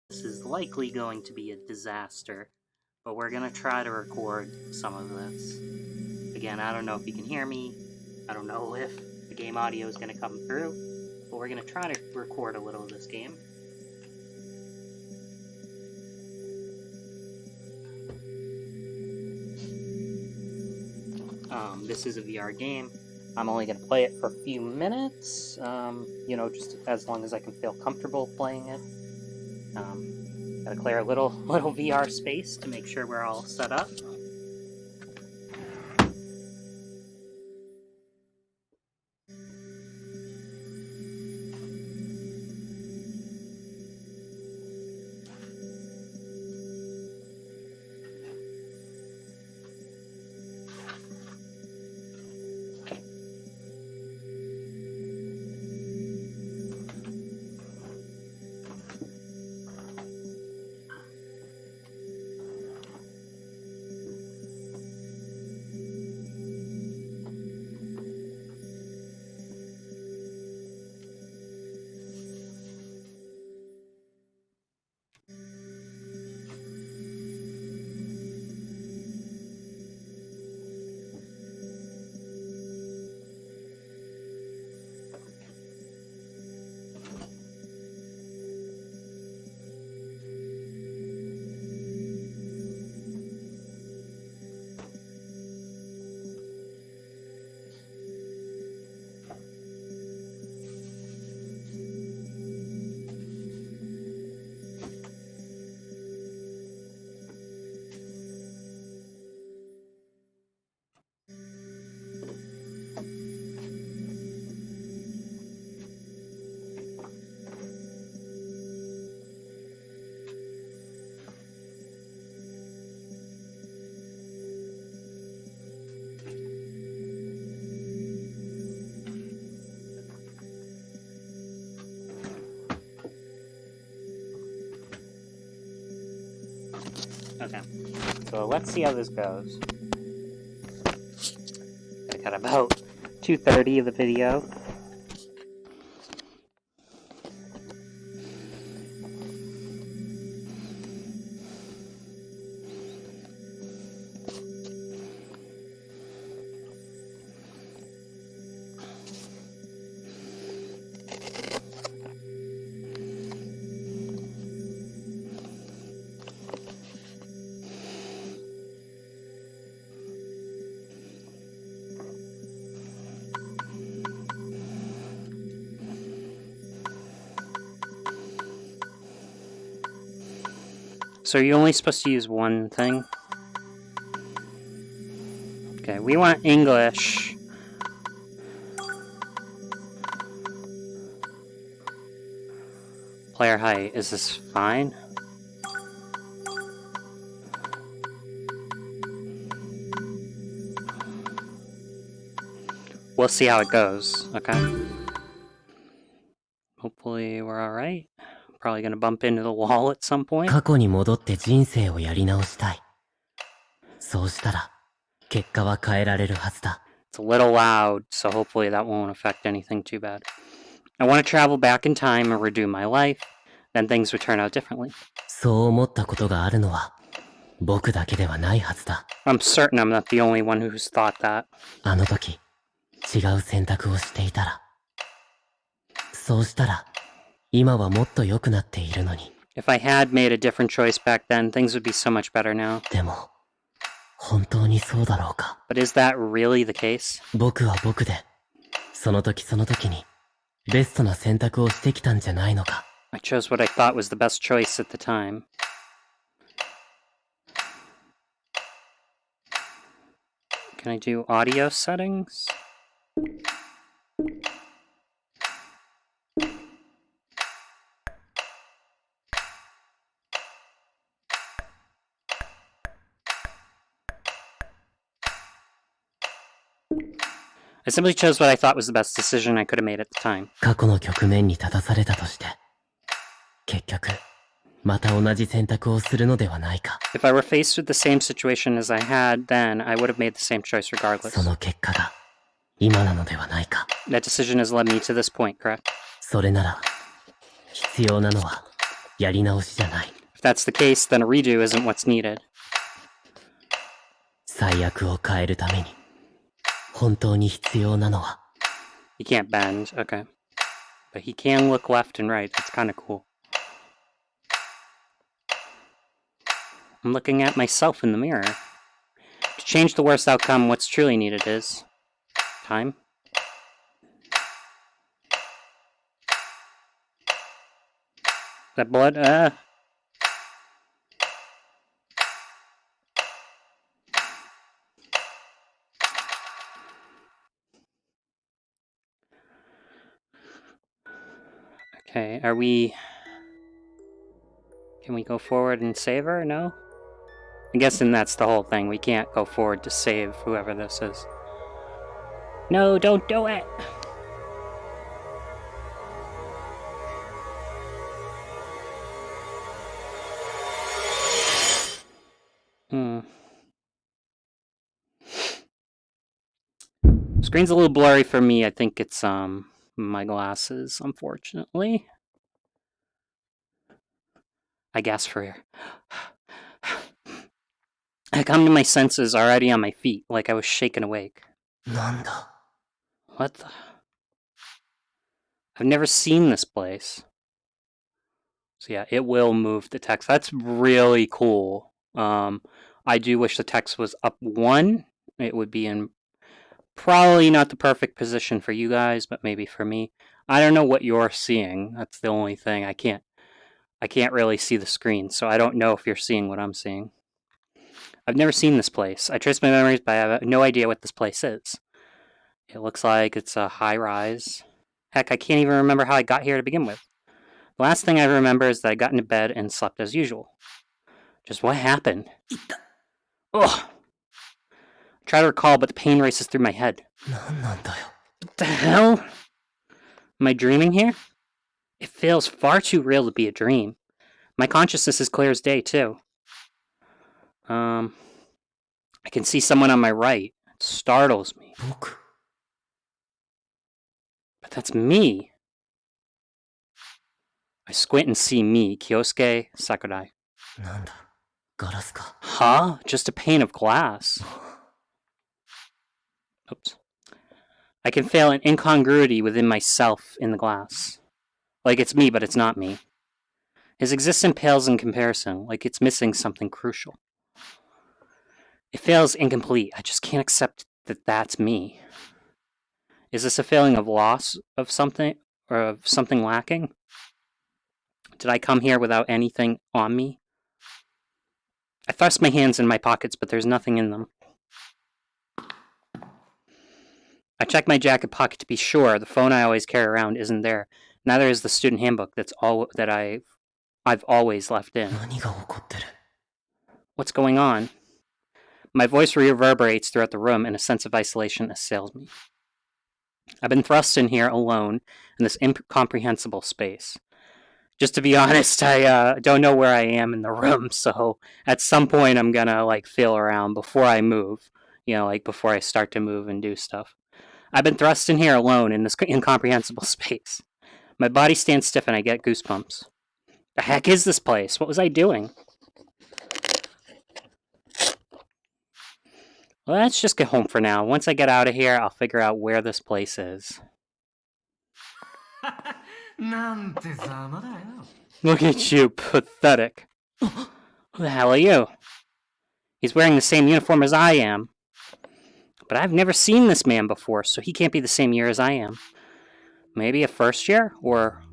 This is likely going to be a disaster, but we're going to try to record some of this. Again, I don't know if you can hear me. I don't know if the game audio is going to come through, but we're going to try to record a little of this game. This is a VR game. I'm only going to play it for a few minutes, just as long as I can feel comfortable playing it. Gotta clear a little VR space to make sure we're all set up. Okay, so let's see how this goes. I got about 2:30 of the video. So are you only supposed to use one thing? Okay, we want English. Player height, is this fine? We'll see how it goes, okay? Hopefully we're alright. Probably gonna bump into the wall at some point. 過去に戻って人生をやり直したい。そうしたら、結果は変えられるはずだ。It's a little loud, so hopefully that won't affect anything too bad. I want to travel back in time and redo my life, then things would turn out differently. そう思ったことがあるのは、僕だけではないはずだ。I'm certain I'm not the only one who's thought that. あの時、違う選択をしていたら。そうしたら、今はもっと良くなっているのに。If I had made a different choice back then, things would be so much better now. でも、本当にそうだろうか。But is that really the case? 僕は僕で、その時その時に、ベストな選択をしてきたんじゃないのか。I chose what I thought was the best choice at the time. Can I do audio settings? I simply chose what I thought was the best decision I could have made at the time. 過去の局面に立たされたとして、結局、また同じ選択をするのではないか。If I were faced with the same situation as I had then, I would have made the same choice regardless. その結果が、今なのではないか。That decision has led me to this point, correct? それなら、必要なのは、やり直しじゃない。 If that's the case, then a redo isn't what's needed. 最悪を変えるために本当に必要なのは He can't bend, okay. But he can look left and right. That's kind of cool. I'm looking at myself in the mirror. To change the worst outcome, what's truly needed is time. That blood, Okay, are we... Can we go forward and save her? No? I'm guessing that's the whole thing. We can't go forward to save whoever this is. No, don't do it! Screen's a little blurry for me. I think it's my glasses, unfortunately. I guess for... I come to my senses already on my feet, like I was shaken awake. なんだ What the... I've never seen this place. So yeah, it will move the text. That's really cool. I do wish the text was up one. It would be in probably not the perfect position for you guys, but maybe for me. I don't know what you're seeing. That's the only thing. I can't really see the screen, so I don't know if you're seeing what I'm seeing. I've never seen this place. I trace my memories, but I have no idea what this place is. It looks like it's a high-rise. Heck, I can't even remember how I got here to begin with. The last thing I remember is that I got into bed and slept as usual. Just what happened? Ugh. I try to recall, but the pain races through my head. なんなんだよ What the hell? Am I dreaming here? It feels far too real to be a dream. My consciousness is clear as day, too. I can see someone on my right. It startles me. 僕 But that's me. I squint and see me, Kyosuke Sakurai. なんだガラスか Huh? Just a pane of glass. Oops. I can feel an incongruity within myself in the glass. Like it's me, but it's not me. His existence pales in comparison, like it's missing something crucial. It feels incomplete. I just can't accept that that's me. Is this a feeling of loss of something, or of something lacking? Did I come here without anything on me? I thrust my hands in my pockets, but there's nothing in them. I check my jacket pocket to be sure. The phone I always carry around isn't there. Neither is the student handbook that I've always left in. 何が起こってる What's going on? My voice reverberates throughout the room and a sense of isolation assails me. I've been thrust in here alone in this incomprehensible space. Just to be honest, I don't know where I am in the room, so at some point I'm gonna feel around before I move. Before I start to move and do stuff. I've been thrust in here alone in this incomprehensible space. My body stands stiff and I get goosebumps. The heck is this place? What was I doing? Well, let's just get home for now. Once I get out of here, I'll figure out where this place is. なんてざまだよ Look at you, pathetic. Who the hell are you? He's wearing the same uniform as I am. But I've never seen this man before, so he can't be the same year as I am. Maybe a first year? Or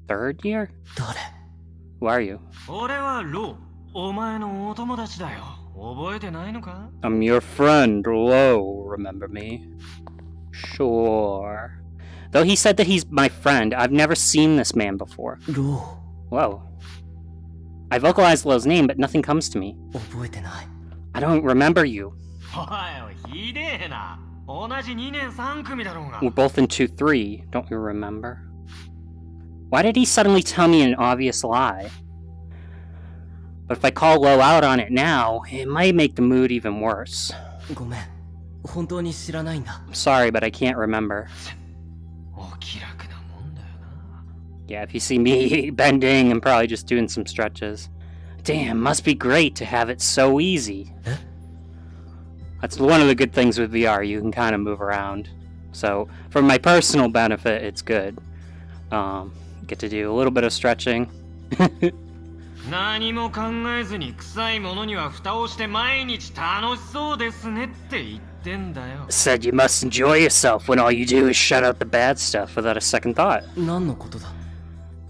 third year? 誰 Who are you? 俺はローお前のお友達だよ覚えてないのか I'm your friend, Lo. Remember me? Sure. Though he said that he's my friend, I've never seen this man before. ロ Whoa. I vocalized Lo's name, but nothing comes to me. ー覚えてない I don't remember you. おいひでえな同じ2年3組だろうが We're both in 2-3, don't you remember? Why did he suddenly tell me an obvious lie? But if I call Lo out on it now, it might make the mood even worse. ごめん本当に知らないんだ I'm sorry, but I can't remember. お気楽なもんだよ Yeah, if you see me bending, I'm probably just doing some stretches. Damn, must be great to have it so easy. Huh? That's one of the good things with VR, you can kind of move around. So, for my personal benefit, it's good. Get to do a little bit of stretching. 何も考えずに臭いものには蓋をして毎日楽しそうですねって言ってんだよ。 Said you must enjoy yourself when all you do is shut out the bad stuff without a second thought. 何のことだ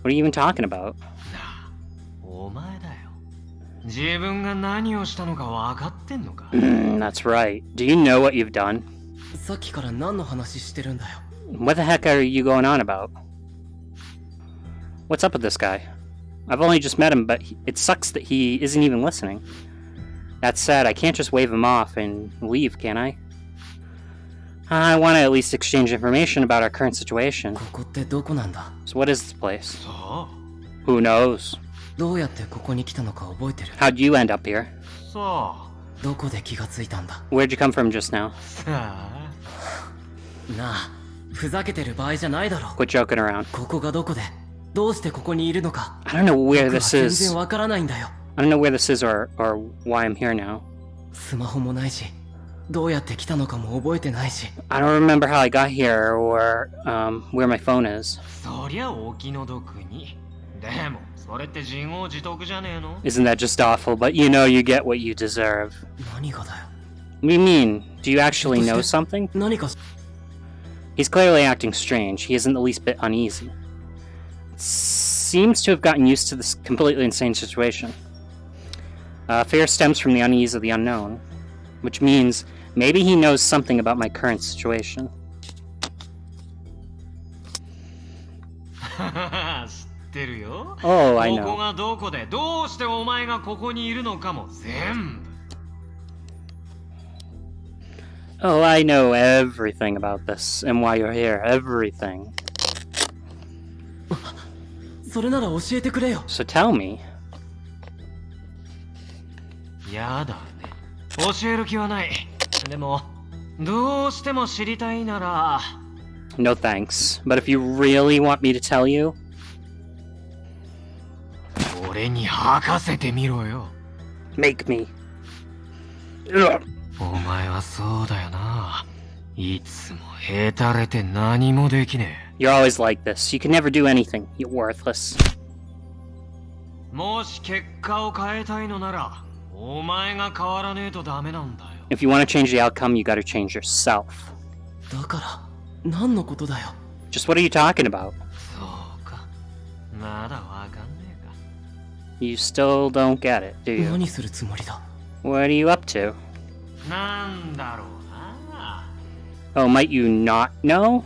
What are you even talking about? なあ、お前だよ。自分が何をしたのか分かってんのか That's right. Do you know what you've done? さっきから何の話してるんだよ What the heck are you going on about? What's up with this guy? I've only just met him, but it sucks that he isn't even listening. That said, I can't just wave him off and leave, can I? I want to at least exchange information about our current situation. ここってどこなんだ So what is this place? さ Who knows? どうやってここに来たのか覚えてる How'd you end up here? あ、さどこで気がついたんだ Where'd you come from just now? あ、さあ。なあふざけてる場合じゃないだろ Quit joking around. ここがどこでどうしてここにいるのか I don't know where 僕は this 全 is. 然わからないんだよ I don't know where this is or why I'm here now. スマホもないしどうやって来たのかも覚えてないし I don't remember how I got here or where my phone is. そりゃお気の毒に。でも、それって自業自得じゃねえの Isn't that just awful? But you know you get what you deserve. 何がだよ What do you mean? Do you actually know something? 何か He's clearly acting strange. He isn't the least bit uneasy. Seems to have gotten used to this completely insane situation. Fear stems from the unease of the unknown, which means maybe he knows something about my current situation. 知ってるよ。 Oh, I ここ know. がどこでどうしてお前がここにいるのかも全部。 Oh, I know everything about this and why you're here. Everything. それなら教えてくれよ So tell me. やだね。教える気はない。でも、どうしても知りたいなら、 No thanks. But if you really want me to tell you, 俺に吐かせてみろよ。 make me. Ugh. お前はそうだよな。いつもへたれて何もできね You're always like this. You can never do anything. You're worthless. え。もし結果を変えたいのなら、お前が変わらねえとダメなんだよ。 If you want to change the outcome, you gotta change yourself. だから何のことだよ Just what are you talking about? そうか。まだわかんねえか。 You still don't get it, do you? 何するつもりだ What are you up to? なんだろうな。 Oh, might you not know?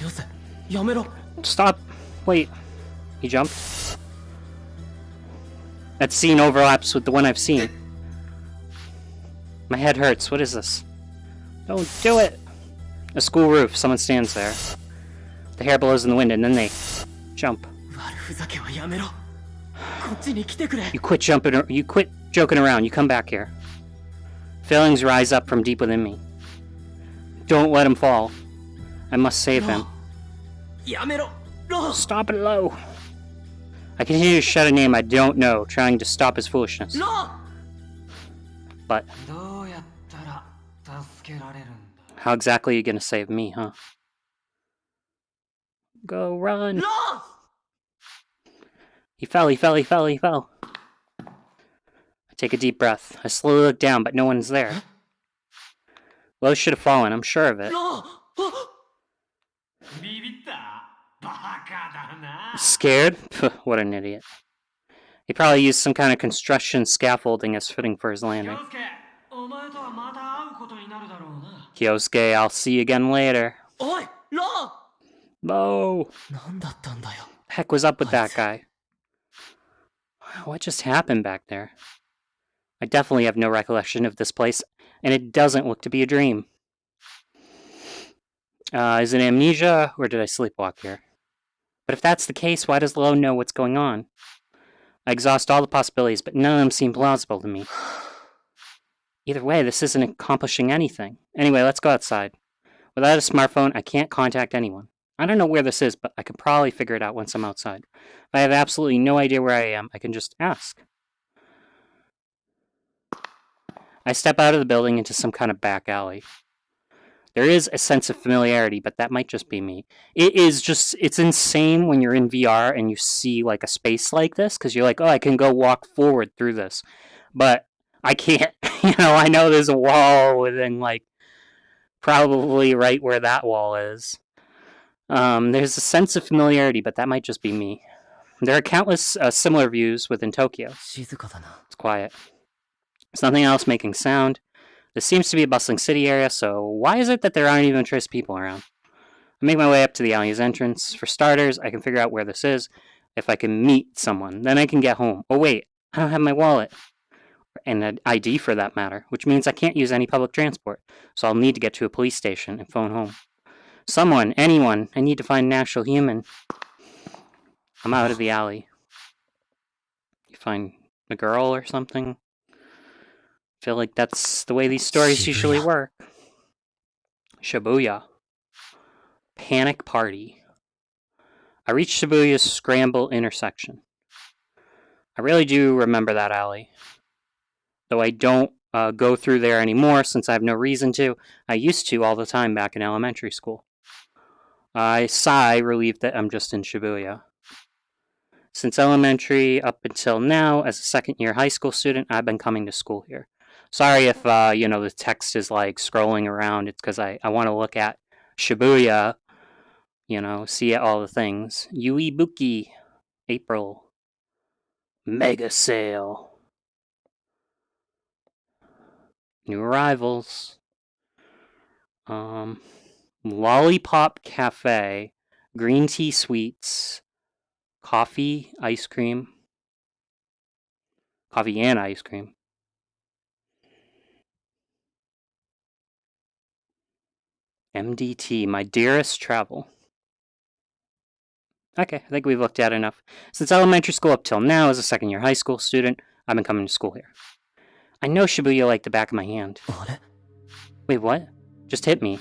よせやめろ Stop. Wait. He jumped? That scene overlaps with the one I've seen. My head hurts. What is this? Don't do it! A school roof. Someone stands there. The hair blows in the wind and then they jump. 悪ふざけはやめろこっちに来てくれ You quit joking around. You come back here. Feelings rise up from deep within me. Don't let him fall. I must save him. やめろロ Stop it low. I continue to shout a name I don't know, trying to stop his foolishness. ロ But どうやったら助けられるんだ how exactly are you gonna save me, huh? Go run. ロ He fell. I take a deep breath. I slowly look down, but no one's there. Lowe should have fallen, I'm sure of it. ロ ビビったバカだな Scared? Pff, what an idiot. He probably used some kind of construction scaffolding as fitting for his 洋 landing. 介お前とはまた会うことになるだろうな Kyosuke, I'll see you again later. おいロ Bo! 何だったんだよ Heck was up with that guy? What just happened back there? I definitely have no recollection of this place, and it doesn't look to be a dream. Is it amnesia, or did I sleepwalk here? But if that's the case, why does Lowe know what's going on? I exhaust all the possibilities, but none of them seem plausible to me. Either way, this isn't accomplishing anything. Anyway, let's go outside. Without a smartphone, I can't contact anyone. I don't know where this is, but I can probably figure it out once I'm outside. If I have absolutely no idea where I am, I can just ask. I step out of the building into some kind of back alley. There is a sense of familiarity, but that might just be me. It's insane when you're in VR and you see like a space like this, because you're like, oh, I can go walk forward through this. But I can't. I know there's a wall within like probably right where that wall is. There's a sense of familiarity, but that might just be me. There are countless similar views within Tokyo. It's quiet. There's nothing else making sound. This seems to be a bustling city area, so why is it that there aren't even trace people around? I make my way up to the alley's entrance. For starters, I can figure out where this is. If I can meet someone, then I can get home. Oh wait, I don't have my wallet. And an ID for that matter, which means I can't use any public transport, so I'll need to get to a police station and phone home. Someone, anyone, I need to find an actual human. I'm out of the alley. You find a girl or something? I feel like that's the way these stories usually work. Shibuya. Panic party. I reach Shibuya's Scramble intersection. I really do remember that alley. Though I don't go through there anymore since I have no reason to. I used to all the time back in elementary school. I sigh, relieved that I'm just in Shibuya. Since elementary up until now, as a second-year high school student, I've been coming to school here. Sorry if, the text is, like, scrolling around. It's because I want to look at Shibuya, see all the things. Uebuki, April. Mega sale. New arrivals. Lollipop Cafe. Green tea sweets. Coffee, ice cream. Coffee and ice cream. MDT, my dearest travel. Okay, I think we've looked at enough. Since elementary school up till now, as a second-year high school student, I've been coming to school here. I know Shibuya like the back of my hand. Wait, what? Just hit me.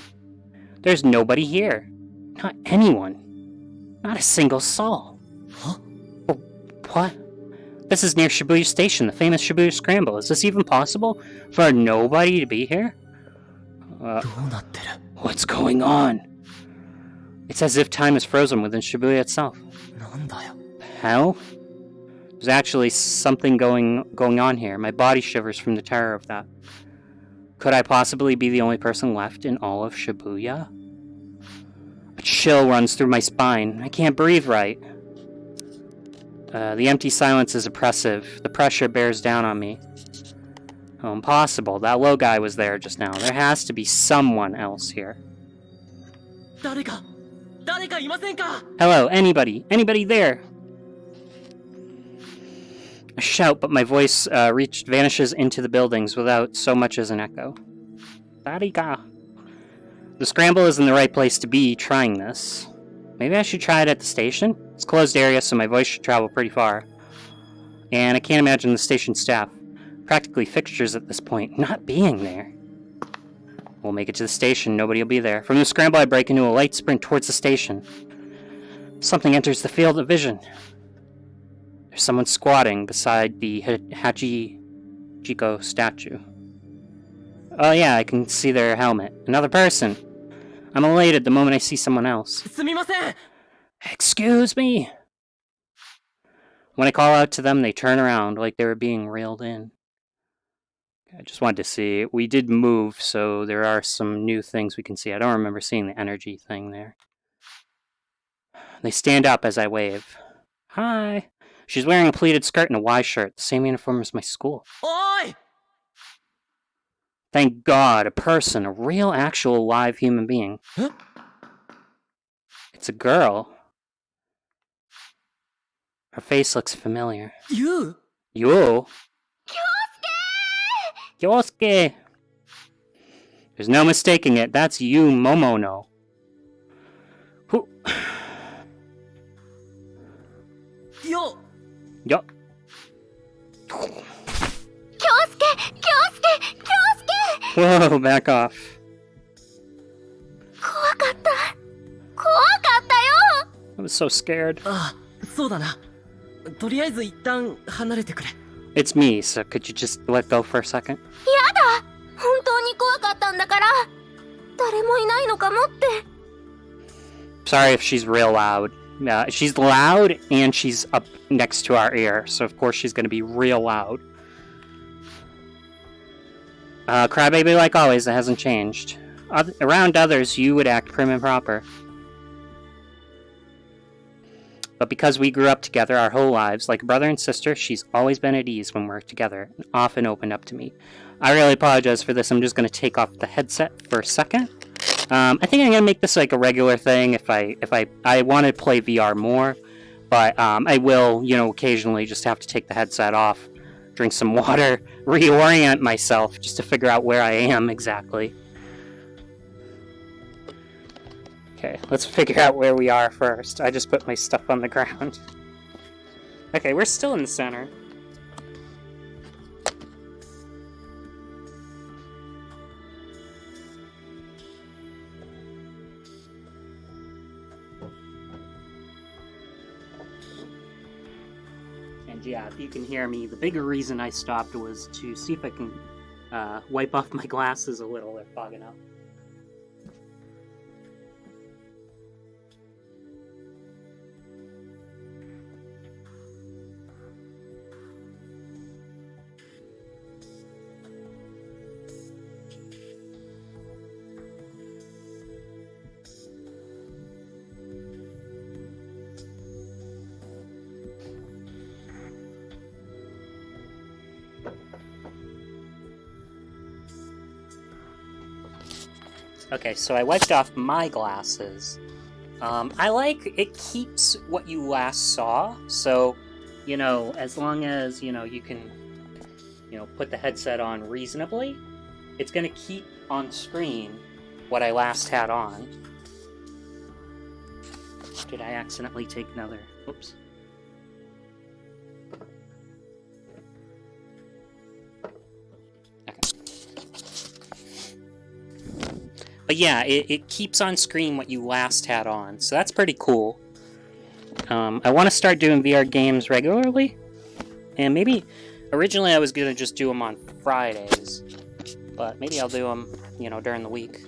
There's nobody here. Not anyone. Not a single soul. Huh? Oh, what? This is near Shibuya Station, the famous Shibuya Scramble. Is this even possible? For nobody to be here? What's going on? It's as if time is frozen within Shibuya itself. Hell? There's actually something going on here. My body shivers from the terror of that. Could I possibly be the only person left in all of Shibuya? A chill runs through my spine. I can't breathe right. The empty silence is oppressive. The pressure bears down on me. Oh, impossible. That low guy was there just now. There has to be someone else here. Hello, anybody? Anybody there? A shout, but my voice vanishes into the buildings without so much as an echo. Darika. The scramble isn't the right place to be trying this. Maybe I should try it at the station? It's a closed area, so my voice should travel pretty far. And I can't imagine the station staff, practically fixtures at this point, not being there. We'll make it to the station, nobody will be there. From the scramble, I break into a light sprint towards the station. Something enters the field of vision. There's someone squatting beside the Hachijiko statue. Oh yeah, I can see their helmet. Another person. I'm elated the moment I see someone else. Excuse me. When I call out to them, they turn around like they were being reeled in. I just wanted to see. We did move, so there are some new things we can see. I don't remember seeing the energy thing there. They stand up as I wave. Hi. She's wearing a pleated skirt and a Y shirt, the same uniform as my school. Oi! Thank God, a person, a real, actual, live human being. Huh? It's a girl. Her face looks familiar. You? You? Kyosuke! There's no mistaking it. That's you, Momono. Who? Yo! Yo. Whoa, back off. was so scared. ああ、そうだな。とりあえず一旦離れてくれ。 It's me, so could you just let go for a second? 本当に怖かったんだから。誰もいないのかもって。 Sorry if she's real loud. She's loud and she's up next to our ear, so of course she's gonna be real loud. Crybaby like always, that hasn't changed. Around others, you would act prim and proper. But because we grew up together our whole lives, like brother and sister, she's always been at ease when we're together, and often opened up to me. I really apologize for this. I'm just going to take off the headset for a second. I think I'm going to make this like a regular thing if I want to play VR more, but I will, you know, occasionally just have to take the headset off, drink some water, reorient myself just to figure out where I am exactly. Okay, let's figure out where we are first. I just put my stuff on the ground. Okay, we're still in the center. And yeah, if you can hear me, the bigger reason I stopped was to see if I can wipe off my glasses a little. They're fogging up. Okay, so I wiped off my glasses. I like it keeps what you last saw, so, you know, as long as, you know, you can, you know, put the headset on reasonably, it's gonna keep on screen what I last had on. Did I accidentally take another? Oops. But yeah, it keeps on screen what you last had on, so that's pretty cool. I want to start doing VR games regularly, and maybe originally I was gonna just do them on Fridays, but maybe I'll do them, you know, during the week.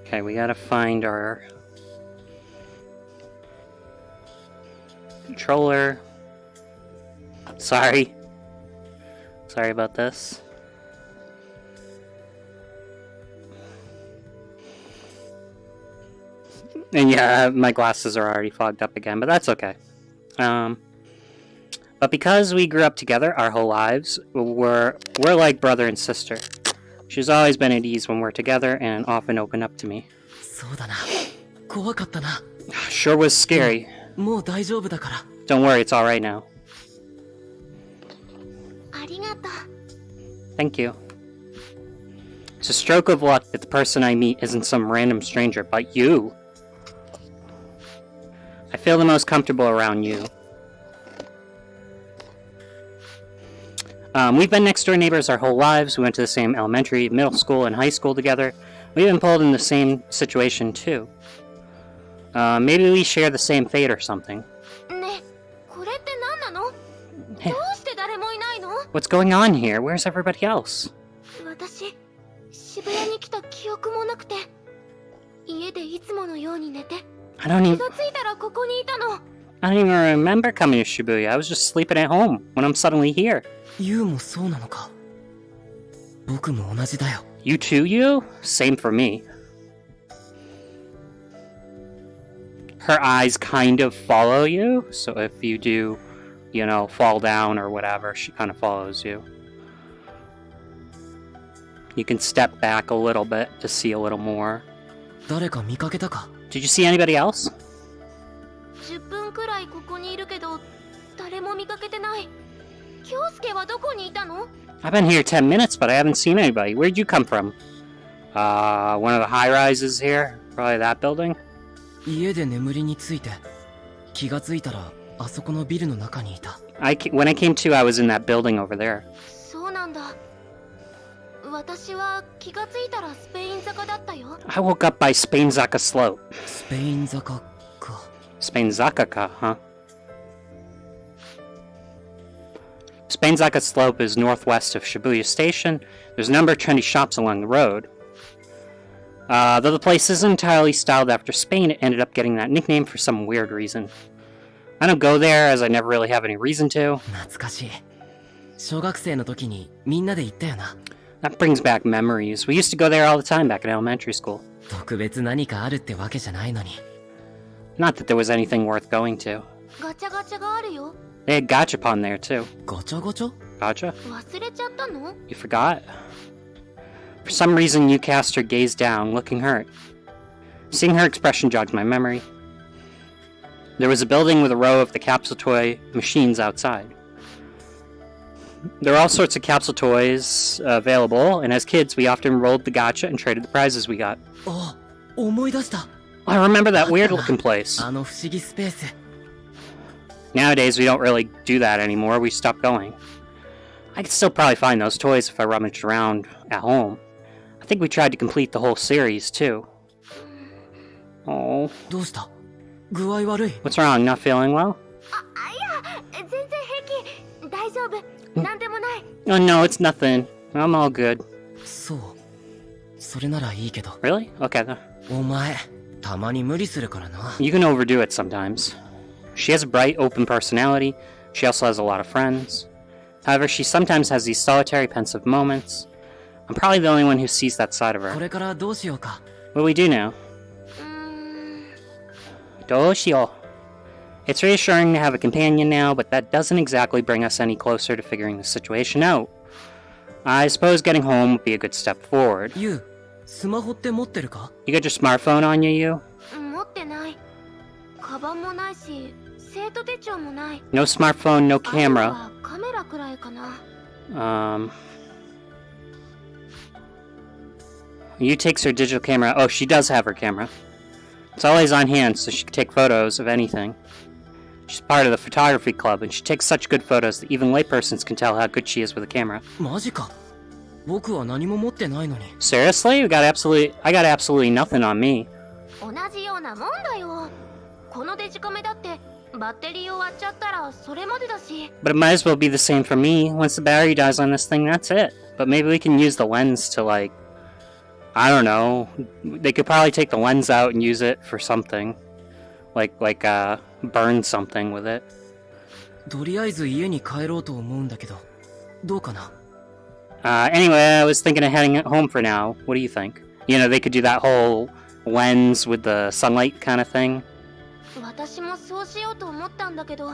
Okay, we gotta find our controller. Sorry about this. And yeah, my glasses are already fogged up again, but that's okay. But because we grew up together our whole lives, we're like brother and sister. She's always been at ease when we're together and often opened up to me. そうだな。怖かったな。 Sure was scary. もう大丈夫だから。 Don't worry, it's alright now. ありがとう。 Thank you. It's a stroke of luck that the person I meet isn't some random stranger, but you. I feel the most comfortable around you. We've been next door neighbors our whole lives. We went to the same elementary, middle school, and high school together. We've been pulled in the same situation too. Maybe we share the same fate or something. ねえ、これって何なの？どうして誰もいないの？ What's going on here? Where's everybody else? 私、渋谷に来た記憶もなくて、家でいつものように寝て、 I don't 気 even がついたらここにいたの。 I don't even remember coming to Shibuya. I was just sleeping at home when I'm suddenly here. ユウもそうなのか。僕も同じだよ。 You too, you? Same for me. Her eyes kind of follow you, so if you do, you know, fall down or whatever, she kind of follows you. You can step back a little bit to see a little more. 誰か見かけたか？ Did you see anybody else? 10分くらいここにいるけど誰も見かけてない。京介はどこにいたの？ I've been here 10 minutes, but I haven't seen anybody. Where'd you come from? One of the high rises here? Probably that building? 家で眠りについて気がついたらあそこのビルの中にいた。When I came to, I was in that building over there. そうなんだ。私は気がついたらスペイン坂だったよ。 I woke up by Spainzaka Slope. スペイン坂か。 Spainzaka ka, huh? Spainzaka Slope is northwest of Shibuya Station. There's a number of trendy shops along the road. Though the place isn't entirely styled after Spain, it ended up getting that nickname for some weird reason. I don't go there, as I never really have any reason to. 懐かしい。小学生の時にみんなで行ったよな。 That brings back memories. We used to go there all the time back in elementary school. 特別何かあるってわけじゃないのに。 Not that there was anything worth going to. ガチャガチャがあるよ。 They had gachapon there, too. ガチャガチャ？ Gotcha? 忘れちゃったの？ You forgot? For some reason, you cast her gaze down, looking hurt. Seeing her expression jogs my memory. There was a building with a row of the capsule toy machines outside. There were all sorts of capsule toys available, and as kids, we often rolled the gacha and traded the prizes we got. あ、思い出した。 I remember that weird-looking place. あの不思議スペース。 Nowadays, we don't really do that anymore. We stopped going. I could still probably find those toys if I rummaged around at home. I think we tried to complete the whole series, too. Oh. どうした？具合悪い？ What's wrong? Not feeling well? いや、全然平気。大丈夫。なんでもない。 Oh, no, it's nothing. I'm all good. そう。それならいいけど。 Really? Okay, then. お前、たまに無理するからな。 You can overdo it sometimes. She has a bright, open personality. She also has a lot of friends. However, she sometimes has these solitary, pensive moments. I'm probably the only one who sees that side of こ her. れからどうしようか。 What do we do now? どうしよう? It's reassuring to have a companion now, but that doesn't exactly bring us any closer to figuring the situation out. I suppose getting home would be a good step forward. ユウ、スマホって持ってるか？ You got your smartphone on you? 持ってない。カバンもないし、生徒手帳もない。 No smartphone, no あと camera. はカメラくらいかな。You takes her digital camera. Oh, she does have her camera. It's always on hand, so she can take photos of anything. She's part of the photography club, and she takes such good photos that even laypersons can tell how good she is with a camera. マジか。僕は何も持ってないのに。 Seriously? I got absolutely nothing on me. 同じようなもんだよ。このデジカメだってバッテリー終わっちゃったらそれまでだし。 But it might as well be the same for me. Once the battery dies on this thing, that's it. But maybe we can use the lens to, like, I don't know. They could probably take the lens out and use it for something. Like, burn something with it. とりあえず家に帰ろうと思うんだけど、どうかな？ Anyway, I was thinking of heading home for now. What do you think? You know, they could do that whole lens with the sunlight kind of thing. 私もそうしようと思ったんだけど、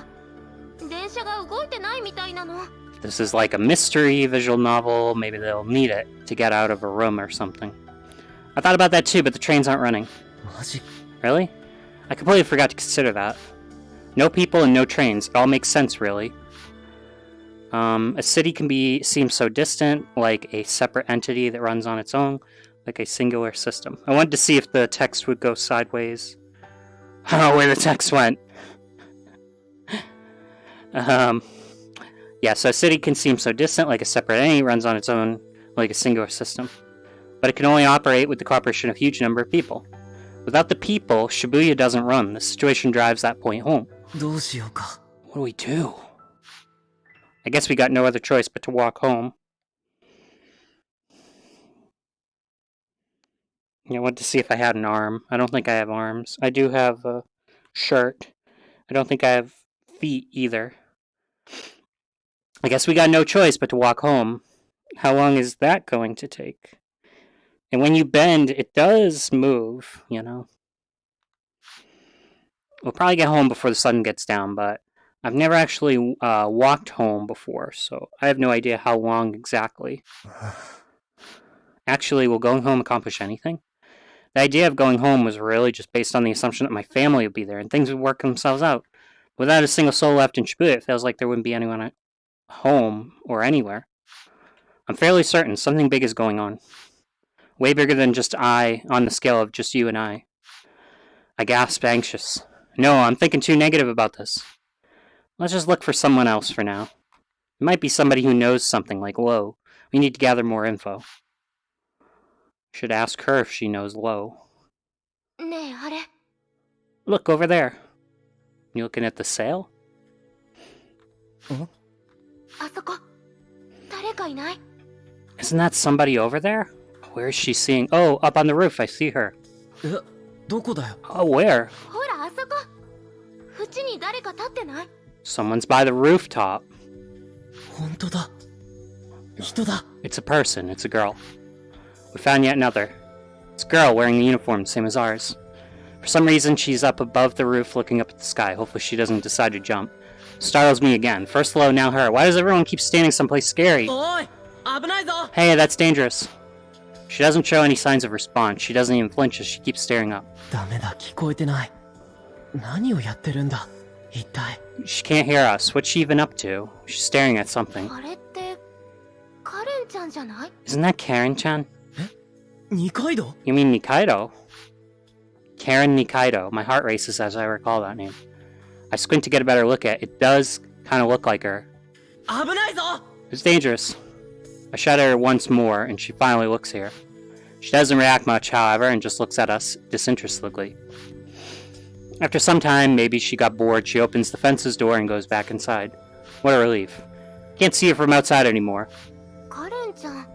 電車が動いてないみたいなの。 This is like a mystery visual novel. Maybe they'll need it to get out of a room or something. I thought about that too, but the trains aren't running. マジ？ Really? I completely forgot to consider that. No people and no trains. It all makes sense, really. A city can seem so distant, like a separate entity that runs on its own, like a singular system. I wanted to see if the text would go sideways. I don't know where the text went. Yeah, so a city can seem so distant, like a separate entity runs on its own, like a singular system. But it can only operate with the cooperation of a huge number of people. Without the people, Shibuya doesn't run. The situation drives that point home. どうしようか。 What do we do? I guess we got no other choice but to walk home. Yeah, I wanted to see if I had an arm. I don't think I have arms. I do have a shirt. I don't think I have feet either. I guess we got no choice but to walk home. How long is that going to take? And when you bend, it does move, you know. We'll probably get home before the sun gets down, but I've never actually walked home before, so I have no idea how long exactly. Actually, will going home accomplish anything? The idea of going home was really just based on the assumption that my family would be there and things would work themselves out. Without a single soul left in Shibuya, it feels like there wouldn't be anyone at home or anywhere. I'm fairly certain something big is going on. Way bigger than just I, on the scale of just you and I. I gasp, anxious. No, I'm thinking too negative about this. Let's just look for someone else for now. It might be somebody who knows something like Lo. We need to gather more info. Should ask her if she knows Lo. ねえ、あれ。 Look over there. You looking at the sail? あそこ。誰かいない？ Isn't that somebody over there? Where is she seeing? Oh, up on the roof, I see her. え、どこだよ。 Oh, where? ほら、あそこ。縁に誰か立ってない？ Someone's by the rooftop. 本当だ。人だ。 It's a person, it's a girl. We found yet another. It's a girl wearing the uniform, same as ours. For some reason, she's up above the roof looking up at the sky. Hopefully she doesn't decide to jump. Startles me again. First Lo, now her. Why does everyone keep standing someplace scary? おい、危ないぞ。 Hey, that's dangerous. She doesn't show any signs of response. She doesn't even flinch as she keeps staring up. ダメだ、聞こえてない。何をやってるんだ、一体。 She can't hear us. What's she even up to? She's staring at something. あれって、カレンちゃんじゃない？ Isn't that Karen-chan? 二階堂？ You mean Nikaido? Karen Nikaido. My heart races as I recall that name. I squint to get a better look at it. It does kind of look like her. 危ないぞ。 It's dangerous. I shout at her once more, and she finally looks here. She doesn't react much, however, and just looks at us disinterestedly. After some time, maybe she got bored, she opens the fence's door and goes back inside. What a relief. Can't see her from outside anymore. カレンちゃん、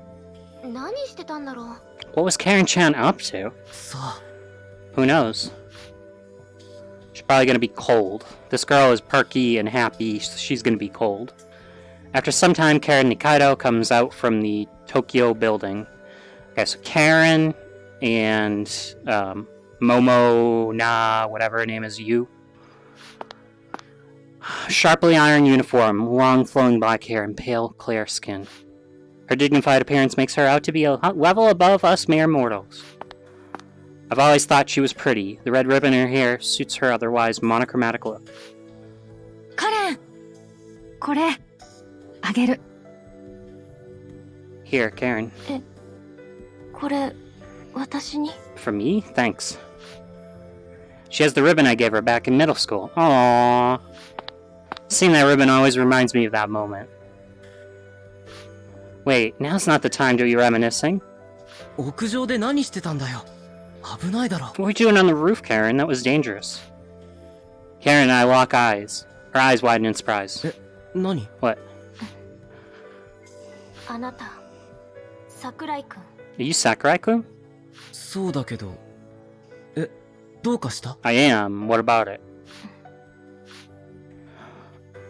何してたんだろう？ What was Karen-chan up to? さあ。 Who knows? She's probably gonna be cold. This girl is perky and happy, so she's gonna be cold. After some time, Karen Nikaido comes out from the Tokyo building. Okay, so Karen and Momo Na, whatever her name is, Yu. Sharply ironed uniform, long flowing black hair, and pale, clear skin. Her dignified appearance makes her out to be a level above us mere mortals. I've always thought she was pretty. The red ribbon in her hair suits her otherwise monochromatic look. カレン、これあげる。 Here, Karen. これ私に？ For me? Thanks. She has the ribbon I gave her back in middle school. Aww. Seeing that ribbon always reminds me of that moment. Wait, now's not the time to be reminiscing. 屋上で何してたんだよ。危ないだろ。 What were you doing on the roof, Karen? That was dangerous. Karen and I lock eyes. Her eyes widen in surprise. え、何？ What? あなた、桜井くん。 Are you Sakurai-kun? そうだけど。え、どうかした？ I am. What about it?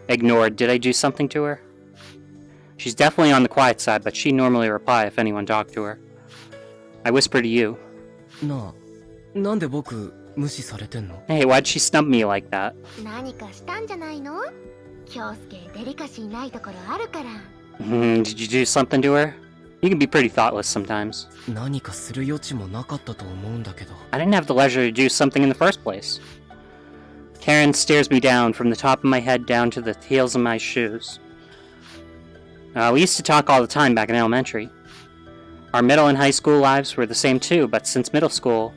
Ignored. Did I do something to her? She's definitely on the quiet side, but she'd normally reply if anyone talked to her. I whisper to you. なあ、なんで僕無視されてんの？ Hey, why'd she stump me like that? 何かしたんじゃないの？京介デリカシーないところあるから。Did you do something to her? You can be pretty thoughtless sometimes. 何かする余地もなかったと思うんだけど。 I didn't have the leisure to do something in the first place. Karen stares me down from the top of my head down to the heels of my shoes. We used to talk all the time back in elementary. Our middle and high school lives were the same too, but since middle school...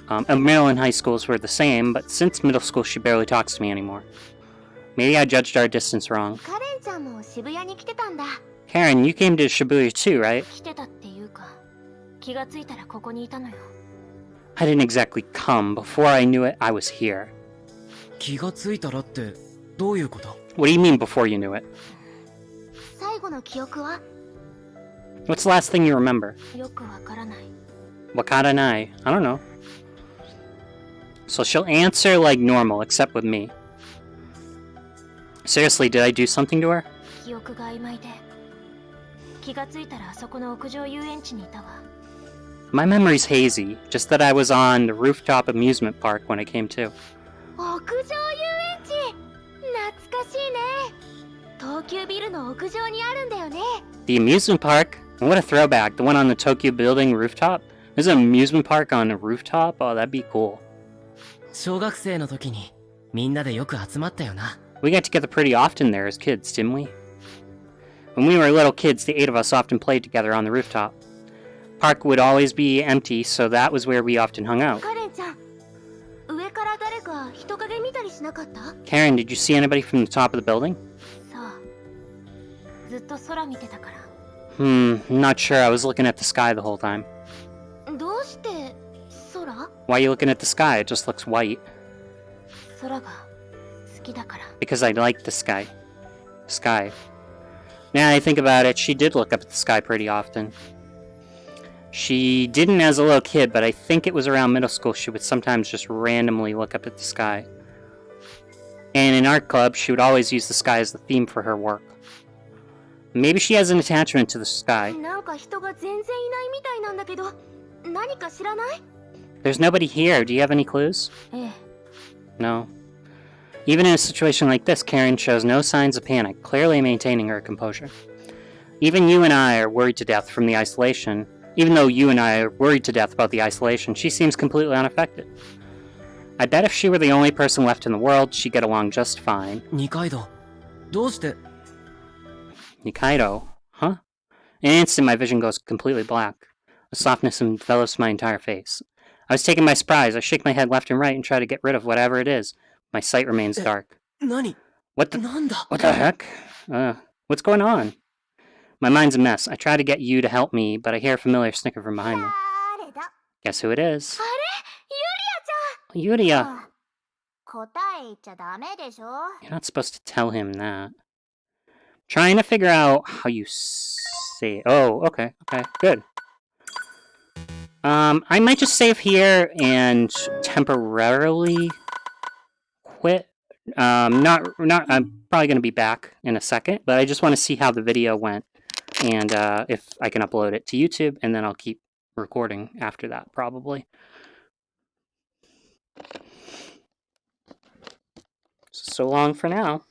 middle and high schools were the same, but since middle school she barely talks to me anymore. Maybe I judged our distance wrong. カレンちゃんも渋谷に来てたんだ。 Karen, you came to Shibuya too, right? 来てたっていうか、気がついたらここにいたのよ。 I didn't exactly come. Before I knew it, I was here. 気がついたらってどういうこと？ What do you mean before you knew it? 最後の記憶は？ What's the last thing you remember? よくわからない。 Wakaranai. I don't know. So she'll answer like normal, except with me. Seriously, did I do something to her? 記憶が曖昧で、気がついたらあそこの屋上遊園地にいたわ。 My memory's hazy, just that I was on the rooftop amusement park when I came to. 屋上遊園地、懐かしいね。東急ビルの屋上にあるんだよね。 The amusement park? And what a throwback. The one on the Tokyo building rooftop? There's an amusement park on a rooftop? Oh, that'd be cool. 小学生の時にみんなでよく集まったよな。 We got together pretty often there as kids, didn't we? When we were little kids, the 8 of us often played together on the rooftop. Park would always be empty, so that was where we often hung out. カレンちゃん、上から誰か人影見たりしなかった？ Karen, did you see anybody from the top of the building? さあ、ずっと空見てたから。I'm not sure. I was looking at the sky the whole time. どうして空？ Why are you looking at the sky? It just looks white. 空が好きだから。 Because I like the sky. Sky. Now I think about it, she did look up at the sky pretty often. She didn't as a little kid, but I think it was around middle school she would sometimes just randomly look up at the sky. And in art club, she would always use the sky as the theme for her work. Maybe she has an attachment to the sky. なんか人が全然いないみたいなんだけど、何か知らない？ There's nobody here. Do you have any clues? ええ。 No. Even in a situation like this, Karen shows no signs of panic, clearly maintaining her composure. Even you and I are worried to death from the isolation. Even though you and I are worried to death about the isolation, she seems completely unaffected. I bet if she were the only person left in the world, she'd get along just fine. 二階堂、どうして？ Nikaido? Huh? In an instant, my vision goes completely black. A softness envelops my entire face. I was taken by surprise. I shake my head left and right and try to get rid of whatever it is. My sight remains dark. 何？ What the? なんだ？ What the heck? What's going on? My mind's a mess. I try to get you to help me, but I hear a familiar snicker from behind me. 誰だ？ Guess who it is? あれ？ユリアちゃん。 Yuria! 答え言っちゃダメでしょ。 You're not supposed to tell him that. Trying to figure out how you say. Oh, okay, good. I might just save here and temporarily quit. I'm probably gonna be back in a second, but I just want to see how the video went and if I can upload it to YouTube, and then I'll keep recording after that, probably. So long for now.